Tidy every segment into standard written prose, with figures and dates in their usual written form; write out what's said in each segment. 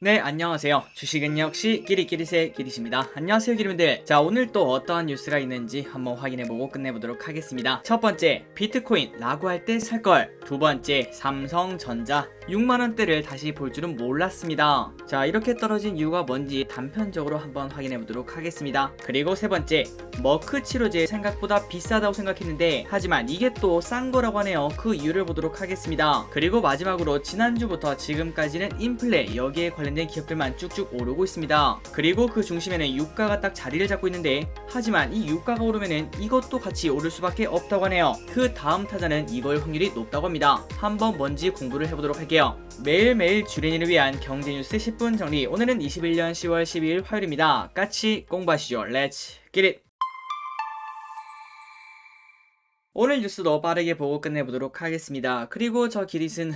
네, 안녕하세요. 주식은 역시 끼리끼리새 끼리십니다. 안녕하세요, 끼리분들. 자, 오늘 또 어떠한 뉴스가 있는지 한번 확인해보고 끝내보도록 하겠습니다. 첫 번째, 비트코인 라고 할 때 살걸. 두 번째, 삼성전자 6만원대를 다시 볼 줄은 몰랐습니다. 자, 이렇게 떨어진 이유가 뭔지 단편적으로 한번 확인해보도록 하겠습니다. 그리고 세 번째, 머크 치료제 생각보다 비싸다고 생각했는데 하지만 이게 또 싼 거라고 하네요. 그 이유를 보도록 하겠습니다. 그리고 마지막으로 지난주부터 지금까지는 인플레 여기에 관련된 기업들만 쭉쭉 오르고 있습니다. 그리고 그 중심에는 유가가 딱 자리를 잡고 있는데 하지만 이 유가가 오르면은 이것도 같이 오를 수밖에 없다고 하네요. 그 다음 타자는 이걸 확률이 높다고 합니다. 한번 뭔지 공부를 해보도록 할게요. 매일매일 주린이를 위한 경제뉴스 10분 정리. 오늘은 21년 10월 12일 화요일입니다. 같이 공부하시죠. Let's get it! 오늘 뉴스도 빠르게 보고 끝내보도록 하겠습니다. 그리고 저 기릿은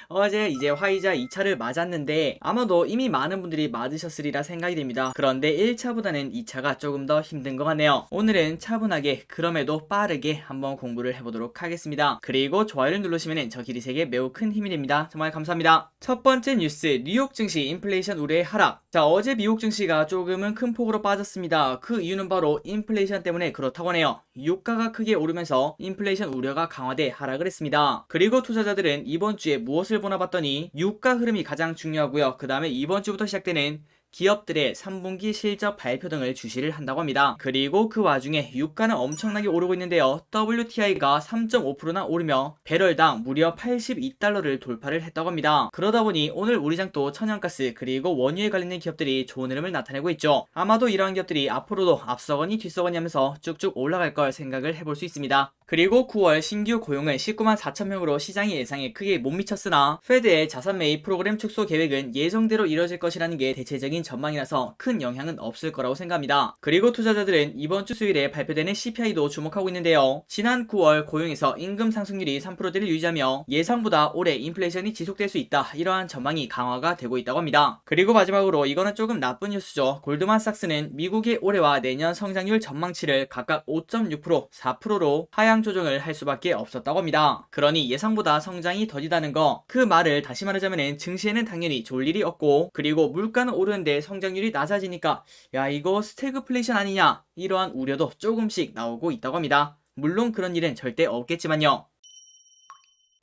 어제 이제 화이자 2차를 맞았는데 아마도 이미 많은 분들이 맞으셨으리라 생각이 됩니다. 그런데 1차보다는 2차가 조금 더 힘든 것 같네요. 오늘은 차분하게 그럼에도 빠르게 한번 공부를 해보도록 하겠습니다. 그리고 좋아요를 누르시면 저 기릿에게 매우 큰 힘이 됩니다. 정말 감사합니다. 첫 번째 뉴스, 뉴욕 증시 인플레이션 우려의 하락. 자, 어제 미국 증시가 조금은 큰 폭으로 빠졌습니다. 그 이유는 바로 인플레이션 때문에 그렇다고 하네요. 유가가 크게 오르면서 인플레이션 우려가 강화돼 하락을 했습니다. 그리고 투자자들은 이번 주에 무엇을 보나 봤더니 유가 흐름이 가장 중요하고요. 그 다음에 이번 주부터 시작되는 기업들의 3분기 실적 발표 등을 주시를 한다고 합니다. 그리고 그 와중에 유가는 엄청나게 오르고 있는데요. WTI가 3.5%나 오르며 배럴당 무려 82달러를 돌파를 했다고 합니다. 그러다 보니 오늘 우리장도 천연가스 그리고 원유에 관련된 기업들이 좋은 흐름을 나타내고 있죠. 아마도 이러한 기업들이 앞으로도 앞서거니 뒤서거니 하면서 쭉쭉 올라갈 걸 생각을 해볼 수 있습니다. 그리고 9월 신규 고용은 19만 4천 명으로 시장의 예상에 크게 못 미쳤으나 페드의 자산 매입 프로그램 축소 계획은 예정대로 이뤄질 것이라는 게 대체적인 전망이라서 큰 영향은 없을 거라고 생각합니다. 그리고 투자자들은 이번 주 수요일에 발표되는 CPI도 주목하고 있는데요. 지난 9월 고용에서 임금 상승률이 3%대를 유지하며 예상보다 올해 인플레이션이 지속될 수 있다. 이러한 전망이 강화가 되고 있다고 합니다. 그리고 마지막으로 이거는 조금 나쁜 뉴스죠. 골드만삭스는 미국의 올해와 내년 성장률 전망치를 각각 5.6%, 4%로 하향 조정을 할 수밖에 없었다고 합니다. 그러니 예상보다 성장이 더디다는 거, 그 말을 다시 말하자면 증시에는 당연히 좋을 일이 없고 그리고 물가는 오르는데 성장률이 낮아지니까 야 이거 스태그플레이션 아니냐 이러한 우려도 조금씩 나오고 있다고 합니다. 물론 그런 일은 절대 없겠지만요.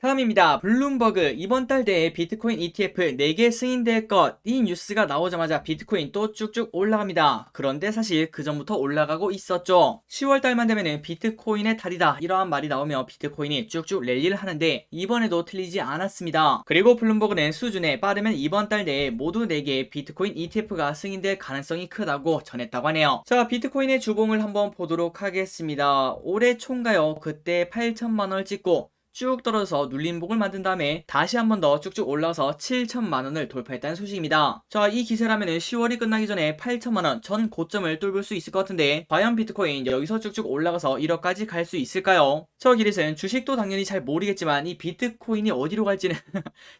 다음입니다. 블룸버그 이번 달 내에 비트코인 ETF 4개 승인될 것. 이 뉴스가 나오자마자 비트코인 또 쭉쭉 올라갑니다. 그런데 사실 그 전부터 올라가고 있었죠. 10월 달만 되면은 비트코인의 달이다 이러한 말이 나오며 비트코인이 쭉쭉 랠리를 하는데 이번에도 틀리지 않았습니다. 그리고 블룸버그는 수준에 빠르면 이번 달 내에 모두 4개의 비트코인 ETF가 승인될 가능성이 크다고 전했다고 하네요. 자, 비트코인의 주봉을 한번 보도록 하겠습니다. 올해 총가요 그때 8천만원을 찍고 쭉 떨어져서 눌림목을 만든 다음에 다시 한 번 더 쭉쭉 올라와서 7천만원을 돌파했다는 소식입니다. 자, 이 기세라면은 10월이 끝나기 전에 8천만원 전 고점을 뚫을 수 있을 것 같은데 과연 비트코인 여기서 쭉쭉 올라가서 1억까지 갈 수 있을까요? 저 기릿은 주식도 당연히 잘 모르겠지만 이 비트코인이 어디로 갈지는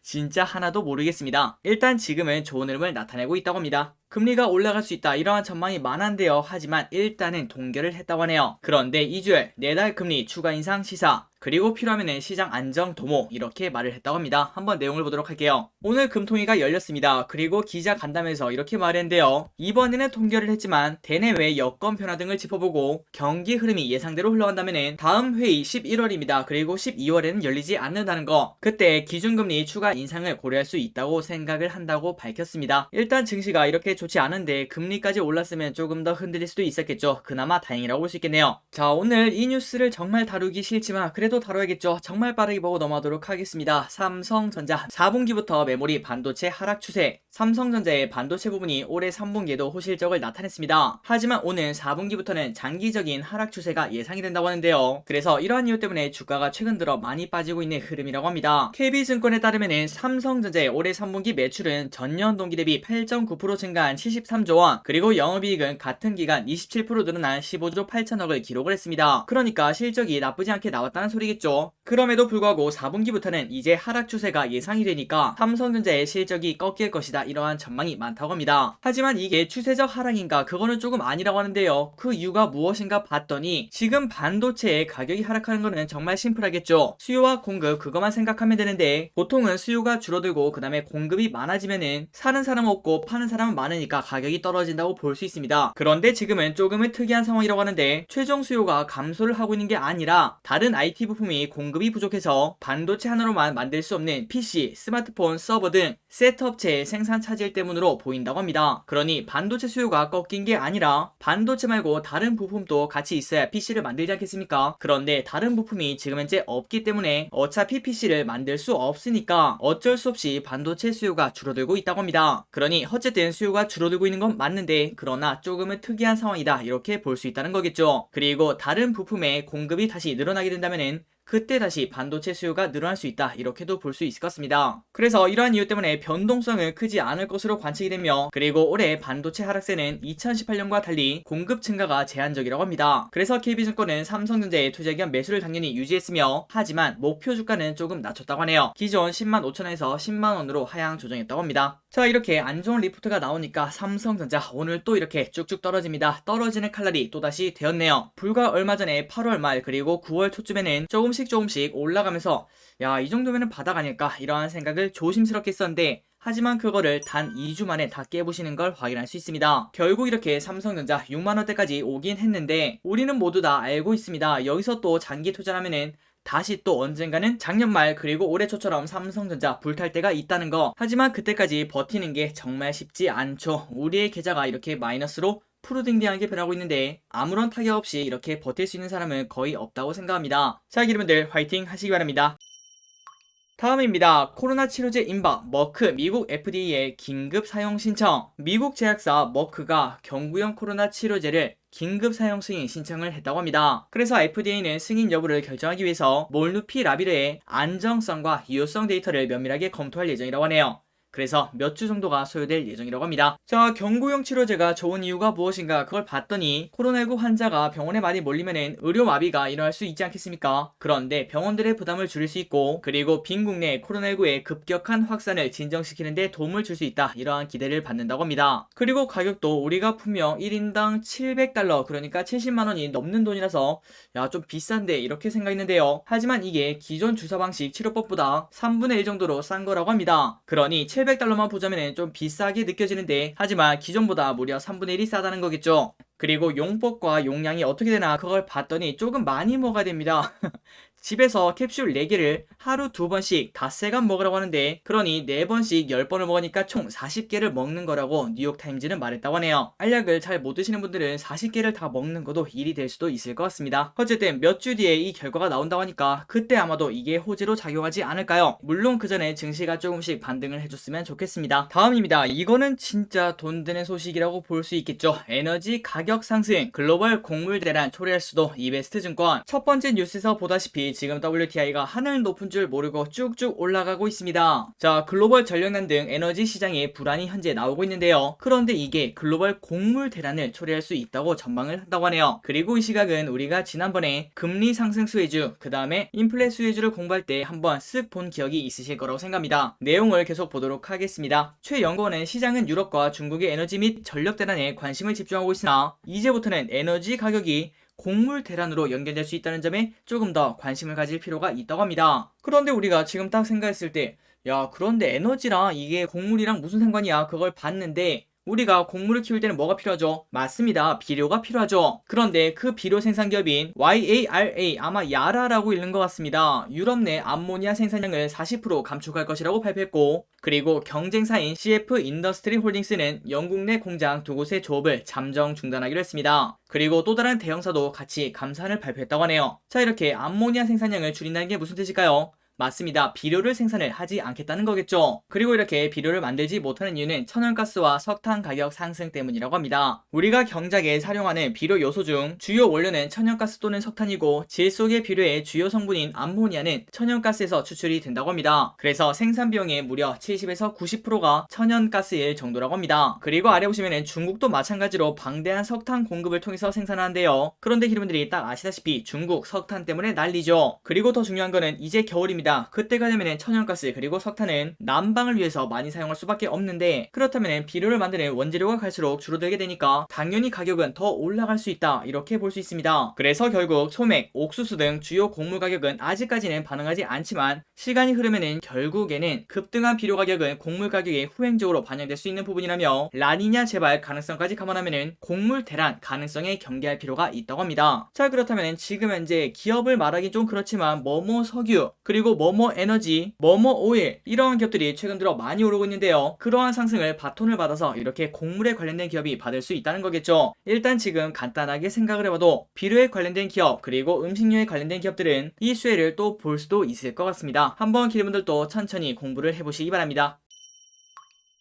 진짜 하나도 모르겠습니다. 일단 지금은 좋은 흐름을 나타내고 있다고 합니다. 금리가 올라갈 수 있다 이러한 전망이 많은데요. 하지만 일단은 동결을 했다고 하네요. 그런데 2주열 내달 금리 추가 인상 시사 그리고 필요하면 시장 안정 도모 이렇게 말을 했다고 합니다. 한번 내용을 보도록 할게요. 오늘 금통위가 열렸습니다. 그리고 기자 간담회에서 이렇게 말했는데요. 이번에는 동결을 했지만 대내외 여건 변화 등을 짚어보고 경기 흐름이 예상대로 흘러간다면 다음 회의 11월입니다. 그리고 12월에는 열리지 않는다는 거. 그때 기준금리 추가 인상을 고려할 수 있다고 생각을 한다고 밝혔습니다. 일단 증시가 이렇게 좋지 않은데 금리까지 올랐으면 조금 더 흔들릴 수도 있었겠죠. 그나마 다행이라고 볼 수 있겠네요. 자, 오늘 이 뉴스를 정말 다루기 싫지만 그래도 다뤄야겠죠. 정말 빠르게 보고 넘어가도록 하겠습니다. 삼성전자 4분기부터 메모리 반도체 하락 추세. 삼성전자의 반도체 부분이 올해 3분기에도 호실적을 나타냈습니다. 하지만 오늘 4분기부터는 장기적인 하락 추세가 예상이 된다고 하는데요. 그래서 이러한 이유 때문에 주가가 최근 들어 많이 빠지고 있는 흐름이라고 합니다. KB증권에 따르면 삼성전자의 올해 3분기 매출은 전년 동기 대비 8.9% 증가한 73조 원, 그리고 영업이익은 같은 기간 27% 늘어난 15조 8천억을 기록을 했습니다. 그러니까 실적이 나쁘지 않게 나왔다는 소리 소리겠죠. 그럼에도 불구하고 4분기부터는 이제 하락 추세가 예상이 되니까 삼성전자의 실적이 꺾일 것이다, 이러한 전망이 많다고 합니다. 하지만 이게 추세적 하락인가, 그거는 조금 아니라고 하는데요. 그 이유가 무엇인가 봤더니 지금 반도체의 가격이 하락하는 거는 정말 심플하겠죠. 수요와 공급, 그것만 생각하면 되는데 보통은 수요가 줄어들고 그 다음에 공급이 많아지면은 사는 사람 없고 파는 사람은 많으니까 가격이 떨어진다고 볼 수 있습니다. 그런데 지금은 조금은 특이한 상황이라고 하는데 최종 수요가 감소를 하고 있는 게 아니라 다른 IT 부품이 공급이 부족해서 반도체 하나로만 만들 수 없는 PC, 스마트폰, 서버 등 세트 업체의 생산 차질 때문으로 보인다고 합니다. 그러니 반도체 수요가 꺾인 게 아니라 반도체 말고 다른 부품도 같이 있어야 PC를 만들지 않겠습니까? 그런데 다른 부품이 지금 현재 없기 때문에 어차피 PC를 만들 수 없으니까 어쩔 수 없이 반도체 수요가 줄어들고 있다고 합니다. 그러니 어쨌든 수요가 줄어들고 있는 건 맞는데 그러나 조금은 특이한 상황이다, 이렇게 볼 수 있다는 거겠죠. 그리고 다른 부품의 공급이 다시 늘어나게 된다면은 그때 다시 반도체 수요가 늘어날 수 있다, 이렇게도 볼 수 있을 것 같습니다. 그래서 이러한 이유 때문에 변동성은 크지 않을 것으로 관측이 되며, 그리고 올해 반도체 하락세는 2018년과 달리 공급 증가가 제한적이라고 합니다. 그래서 KB증권은 삼성전자의 투자 기간 매수를 당연히 유지했으며, 하지만 목표 주가는 조금 낮췄다고 하네요. 기존 10만 5천원에서 10만원으로 하향 조정했다고 합니다. 자, 이렇게 안 좋은 리포트가 나오니까 삼성전자 오늘 또 이렇게 쭉쭉 떨어집니다. 떨어지는 칼날이 또다시 되었네요. 불과 얼마 전에 8월 말 그리고 9월 초쯤에는 조금씩 올라가면서 야, 이 정도면은 바닥 아닐까, 이러한 생각을 조심스럽게 했었는데 하지만 그거를 단 2주 만에 다 깨부시는 걸 확인할 수 있습니다. 결국 이렇게 삼성전자 6만원대까지 오긴 했는데 우리는 모두 다 알고 있습니다. 여기서 또 장기 투자를 하면은 다시 또 언젠가는 작년 말 그리고 올해 초처럼 삼성전자 불탈 때가 있다는 거. 하지만 그때까지 버티는 게 정말 쉽지 않죠. 우리의 계좌가 이렇게 마이너스로 푸르딩딩하게 변하고 있는데 아무런 타격 없이 이렇게 버틸 수 있는 사람은 거의 없다고 생각합니다. 자, 여러분들 화이팅 하시기 바랍니다. 다음입니다. 코로나 치료제 임박, 머크 미국 FDA의 긴급 사용 신청. 미국 제약사 머크가 경구용 코로나 치료제를 긴급 사용 승인 신청을 했다고 합니다. 그래서 FDA는 승인 여부를 결정하기 위해서 몰누피라비르의 안정성과 유효성 데이터를 면밀하게 검토할 예정이라고 하네요. 그래서 몇 주 정도가 소요될 예정이라고 합니다. 자, 경구용 치료제가 좋은 이유가 무엇인가, 그걸 봤더니 코로나19 환자가 병원에 많이 몰리면은 의료 마비가 일어날 수 있지 않겠습니까? 그런데 병원들의 부담을 줄일 수 있고, 그리고 빈국 내 코로나19의 급격한 확산을 진정시키는 데 도움을 줄 수 있다, 이러한 기대를 받는다고 합니다. 그리고 가격도 우리가 분명 1인당 700달러, 그러니까 70만원이 넘는 돈이라서 야, 좀 비싼데 이렇게 생각했는데요. 하지만 이게 기존 주사 방식 치료법보다 3분의 1 정도로 싼 거라고 합니다. 그러니 700달러만 보자면 좀 비싸게 느껴지는데 하지만 기존보다 무려 3분의 1이 싸다는 거겠죠. 그리고 용법과 용량이 어떻게 되나 그걸 봤더니 조금 많이 먹어야 됩니다. 집에서 캡슐 4개를 하루 2번씩 닷새간 먹으라고 하는데 그러니 4번씩 10번을 먹으니까 총 40개를 먹는 거라고 뉴욕타임즈는 말했다고 하네요. 알약을 잘 못 드시는 분들은 40개를 다 먹는 것도 일이 될 수도 있을 것 같습니다. 어쨌든 몇 주 뒤에 이 결과가 나온다고 하니까 그때 아마도 이게 호재로 작용하지 않을까요? 물론 그 전에 증시가 조금씩 반등을 해줬으면 좋겠습니다. 다음입니다. 이거는 진짜 돈 드는 소식이라고 볼 수 있겠죠. 에너지 가격 상승, 글로벌 곡물 대란 초래할 수도. 이베스트증권. 첫 번째 뉴스에서 보다시피 지금 WTI가 하늘 높은 줄 모르고 쭉쭉 올라가고 있습니다. 자, 글로벌 전력난 등 에너지 시장에 불안이 현재 나오고 있는데요. 그런데 이게 글로벌 곡물 대란을 초래할 수 있다고 전망을 한다고 하네요. 그리고 이 시각은 우리가 지난번에 금리 상승 수혜주, 그 다음에 인플레 수혜주를 공부할 때 한번 쓱 본 기억이 있으실 거라고 생각합니다. 내용을 계속 보도록 하겠습니다. 최연구원은 시장은 유럽과 중국의 에너지 및 전력 대란에 관심을 집중하고 있으나 이제부터는 에너지 가격이 곡물 대란으로 연결될 수 있다는 점에 조금 더 관심을 가질 필요가 있다고 합니다. 그런데 우리가 지금 딱 생각했을 때 야, 그런데 에너지랑 이게 곡물이랑 무슨 상관이야, 그걸 봤는데 우리가 곡물을 키울 때는 뭐가 필요하죠? 맞습니다. 비료가 필요하죠. 그런데 그 비료 생산 기업인 YARA, 아마 야라라고 읽는 것 같습니다. 유럽 내 암모니아 생산량을 40% 감축할 것이라고 발표했고, 그리고 경쟁사인 CF 인더스트리 홀딩스는 영국 내 공장 2곳의 조업을 잠정 중단하기로 했습니다. 그리고 또 다른 대형사도 같이 감산을 발표했다고 하네요. 자, 이렇게 암모니아 생산량을 줄인다는 게 무슨 뜻일까요? 맞습니다. 비료를 생산을 하지 않겠다는 거겠죠. 그리고 이렇게 비료를 만들지 못하는 이유는 천연가스와 석탄 가격 상승 때문이라고 합니다. 우리가 경작에 사용하는 비료 요소 중 주요 원료는 천연가스 또는 석탄이고 질 속의 비료의 주요 성분인 암모니아는 천연가스에서 추출이 된다고 합니다. 그래서 생산 비용의 무려 70에서 90%가 천연가스일 정도라고 합니다. 그리고 아래 보시면은 중국도 마찬가지로 방대한 석탄 공급을 통해서 생산하는데요. 그런데 기름분들이 딱 아시다시피 중국 석탄 때문에 난리죠. 그리고 더 중요한 거는 이제 겨울입니다. 그때가 되면은 천연가스 그리고 석탄은 난방을 위해서 많이 사용할 수밖에 없는데 그렇다면 비료를 만드는 원재료가 갈수록 줄어들게 되니까 당연히 가격은 더 올라갈 수 있다 이렇게 볼 수 있습니다. 그래서 결국 소맥, 옥수수 등 주요 곡물 가격은 아직까지는 반응하지 않지만 시간이 흐르면은 결국에는 급등한 비료 가격은 곡물 가격에 후행적으로 반영될 수 있는 부분이라며 라니냐 재발 가능성까지 감안하면은 곡물 대란 가능성에 경계할 필요가 있다고 합니다. 자, 그렇다면 지금 현재 기업을 말하기 좀 그렇지만 뭐뭐 석유 그리고 뭐뭐 에너지 뭐뭐 오일 이러한 기업들이 최근 들어 많이 오르고 있는데요. 그러한 상승을 바톤을 받아서 이렇게 곡물에 관련된 기업이 받을 수 있다는 거겠죠. 일단 지금 간단하게 생각을 해봐도 비료에 관련된 기업 그리고 음식료에 관련된 기업들은 이 수혜를 또 볼 수도 있을 것 같습니다. 한번 기름분들도 천천히 공부를 해보시기 바랍니다.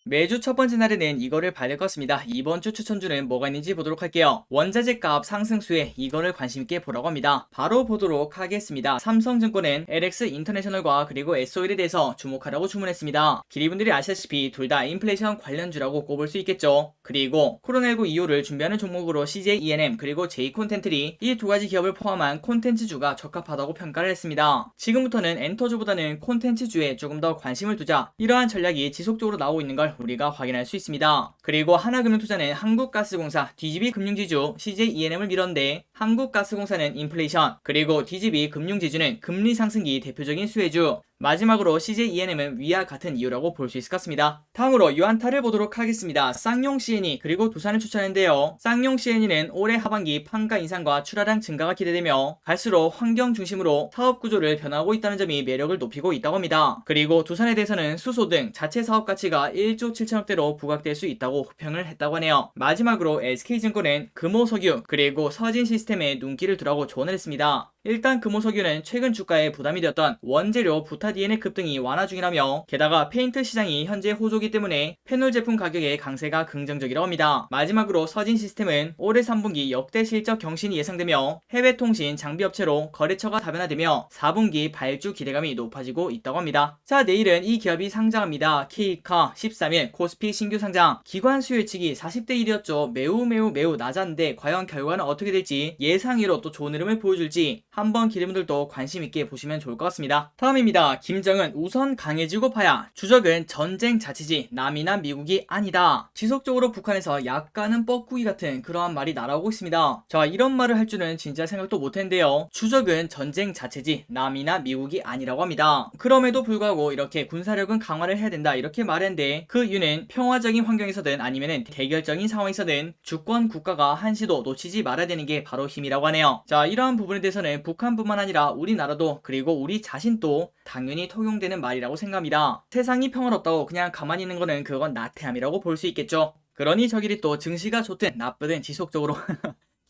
매주 첫 번째 날에는 이거를 봐야 될 것 같습니다. 이번 주 추천주는 뭐가 있는지 보도록 할게요. 원자재 값 상승수에 이거를 관심있게 보라고 합니다. 바로 보도록 하겠습니다. 삼성증권은 LX 인터내셔널과 그리고 S오일에 대해서 주목하라고 주문했습니다. 기리분들이 아시다시피 둘 다 인플레이션 관련주라고 꼽을 수 있겠죠. 그리고 코로나19 이후를 준비하는 종목으로 CJ ENM 그리고 J콘텐트리 이 두 가지 기업을 포함한 콘텐츠주가 적합하다고 평가를 했습니다. 지금부터는 엔터주보다는 콘텐츠주에 조금 더 관심을 두자 이러한 전략이 지속적으로 나오고 있는 걸 우리가 확인할 수 있습니다. 그리고 하나금융투자는 한국가스공사, DGB 금융지주, CJ ENM을 밀었는데 한국가스공사는 인플레이션, 그리고 DGB 금융지주는 금리 상승기 대표적인 수혜주, 마지막으로 CJ ENM은 위와 같은 이유라고 볼 수 있을 것 같습니다. 다음으로 유안타를 보도록 하겠습니다. 쌍용 CNE 그리고 두산을 추천했는데요. 쌍용 CNE는 올해 하반기 판가 인상과 출하량 증가가 기대되며 갈수록 환경 중심으로 사업 구조를 변화하고 있다는 점이 매력을 높이고 있다고 합니다. 그리고 두산에 대해서는 수소 등 자체 사업 가치가 1조 7천억대로 부각될 수 있다고 호평을 했다고 하네요. 마지막으로 SK증권은 금호석유 그리고 서진시스템에 눈길을 두라고 조언을 했습니다. 일단 금호석유는 최근 주가에 부담이 되었던 원재료 부타디엔의 급등이 완화 중이라며 게다가 페인트 시장이 현재 호조기 때문에 페놀 제품 가격의 강세가 긍정적이라고 합니다. 마지막으로 서진시스템은 올해 3분기 역대 실적 경신이 예상되며 해외 통신 장비 업체로 거래처가 다변화되며 4분기 발주 기대감이 높아지고 있다고 합니다. 자, 내일은 이 기업이 상장합니다. K카 13일 코스피 신규 상장 기관 수요 예측이 40대 1이었죠. 매우 낮았는데 과연 결과는 어떻게 될지 예상외로 또 좋은 흐름을 보여줄지 한번 기름들도 관심있게 보시면 좋을 것 같습니다. 다음입니다. 김정은 우선 강해지고 봐야 주적은 전쟁 자체지 남이나 미국이 아니다. 지속적으로 북한에서 약간은 뻐꾸기 같은 그러한 말이 날아오고 있습니다. 자, 이런 말을 할 줄은 진짜 생각도 못했는데요. 주적은 전쟁 자체지 남이나 미국이 아니라고 합니다. 그럼에도 불구하고 이렇게 군사력은 강화를 해야 된다 이렇게 말했는데 그 이유는 평화적인 환경에서든 아니면은 대결적인 상황에서든 주권 국가가 한시도 놓치지 말아야 되는 게 바로 힘이라고 하네요. 자, 이러한 부분에 대해서는 북한뿐만 아니라 우리나라도 그리고 우리 자신도 당연히 통용되는 말이라고 생각합니다. 세상이 평화롭다고 그냥 가만히 있는 거는 그건 나태함이라고 볼 수 있겠죠. 그러니 저끼리 또 증시가 좋든 나쁘든 지속적으로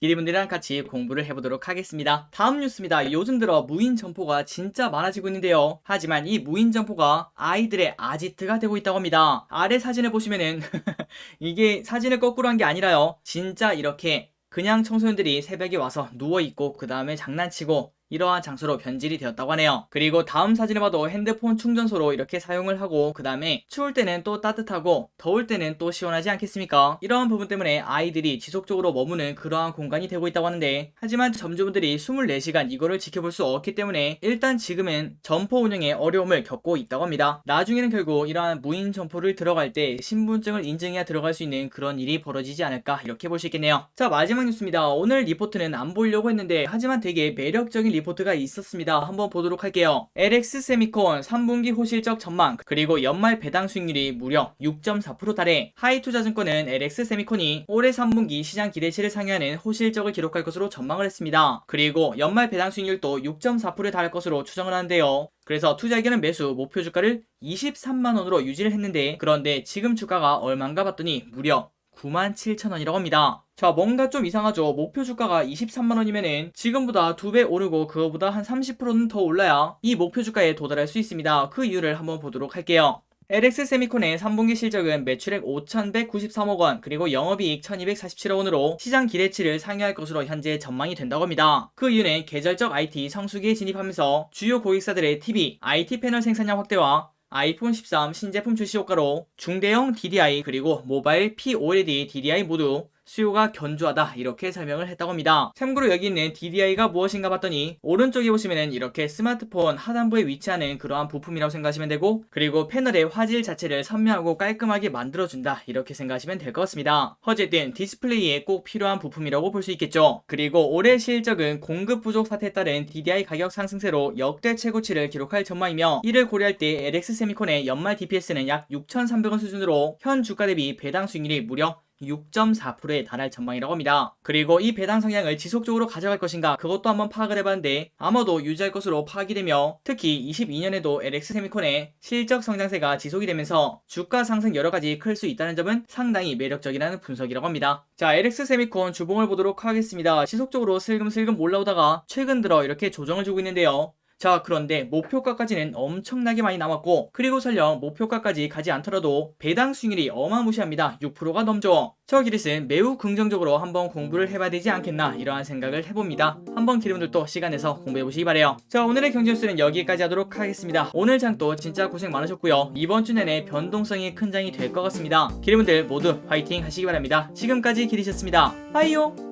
기리분들이랑 같이 공부를 해보도록 하겠습니다. 다음 뉴스입니다. 요즘 들어 무인 점포가 진짜 많아지고 있는데요. 하지만 이 무인 점포가 아이들의 아지트가 되고 있다고 합니다. 아래 사진을 보시면은 이게 사진을 거꾸로 한 게 아니라요. 진짜 이렇게 그냥 청소년들이 새벽에 와서 누워있고 그 다음에 장난치고 이러한 장소로 변질이 되었다고 하네요. 그리고 다음 사진을 봐도 핸드폰 충전소로 이렇게 사용을 하고 그 다음에 추울 때는 또 따뜻하고 더울 때는 또 시원하지 않겠습니까? 이러한 부분 때문에 아이들이 지속적으로 머무는 그러한 공간이 되고 있다고 하는데 하지만 점주분들이 24시간 이거를 지켜볼 수 없기 때문에 일단 지금은 점포 운영에 어려움을 겪고 있다고 합니다. 나중에는 결국 이러한 무인 점포를 들어갈 때 신분증을 인증해야 들어갈 수 있는 그런 일이 벌어지지 않을까 이렇게 볼 수 있겠네요. 자, 마지막 뉴스입니다. 오늘 리포트는 안 보려고 했는데 하지만 되게 매력적인 리포트가 있었습니다. 한번 보도록 할게요. LX 세미콘 3분기 호실적 전망 그리고 연말 배당 수익률이 무려 6.4% 달해 하이투자증권은 LX 세미콘이 올해 3분기 시장 기대치를 상회하는 호실적을 기록할 것으로 전망을 했습니다. 그리고 연말 배당 수익률도 6.4%에 달할 것으로 추정을 하는데요. 그래서 투자에게는 매수 목표 주가를 23만원으로 유지를 했는데 그런데 지금 주가가 얼마인가 봤더니 무려 97,000원이라고 합니다. 자, 뭔가 좀 이상하죠. 목표 주가가 23만원이면은 지금보다 2배 오르고 그거보다 한 30%는 더 올라야 이 목표 주가에 도달할 수 있습니다. 그 이유를 한번 보도록 할게요. LX 세미콘의 3분기 실적은 매출액 5,193억원 그리고 영업이익 1,247억원으로 시장 기대치를 상회할 것으로 현재 전망이 된다고 합니다. 그 이유는 계절적 IT 성수기에 진입하면서 주요 고객사들의 TV, IT 패널 생산량 확대와 아이폰 13 신제품 출시 효과로 중대형 DDI 그리고 모바일 POLED DDI 모두 수요가 견조하다 이렇게 설명을 했다고 합니다. 참고로 여기 있는 DDI가 무엇인가 봤더니 오른쪽에 보시면은 이렇게 스마트폰 하단부에 위치하는 그러한 부품이라고 생각하시면 되고 그리고 패널의 화질 자체를 선명하고 깔끔하게 만들어준다 이렇게 생각하시면 될 것 같습니다. 어쨌든 디스플레이에 꼭 필요한 부품이라고 볼 수 있겠죠. 그리고 올해 실적은 공급 부족 사태에 따른 DDI 가격 상승세로 역대 최고치를 기록할 전망이며 이를 고려할 때 LX 세미콘의 연말 DPS는 약 6,300원 수준으로 현 주가 대비 배당 수익률이 무려 6.4%에 달할 전망이라고 합니다. 그리고 이 배당 성향을 지속적으로 가져갈 것인가 그것도 한번 파악을 해봤는데 아마도 유지할 것으로 파악이 되며 특히 22년에도 LX 세미콘의 실적 성장세가 지속이 되면서 주가 상승 여러가지 클 수 있다는 점은 상당히 매력적이라는 분석이라고 합니다. 자, LX 세미콘 주봉을 보도록 하겠습니다. 지속적으로 슬금슬금 올라오다가 최근 들어 이렇게 조정을 주고 있는데요. 자, 그런데 목표가까지는 엄청나게 많이 남았고 그리고 설령 목표가까지 가지 않더라도 배당 수익률이 어마무시합니다. 6%가 넘죠. 저 기릿은 매우 긍정적으로 한번 공부를 해봐야 되지 않겠나 이러한 생각을 해봅니다. 한번 기름들도 시간 내서 공부해보시기 바래요. 자, 오늘의 경제뉴스는 여기까지 하도록 하겠습니다. 오늘 장도 진짜 고생 많으셨고요. 이번 주 내내 변동성이 큰 장이 될 것 같습니다. 기름들 모두 화이팅 하시기 바랍니다. 지금까지 기리셨습니다. 빠이요.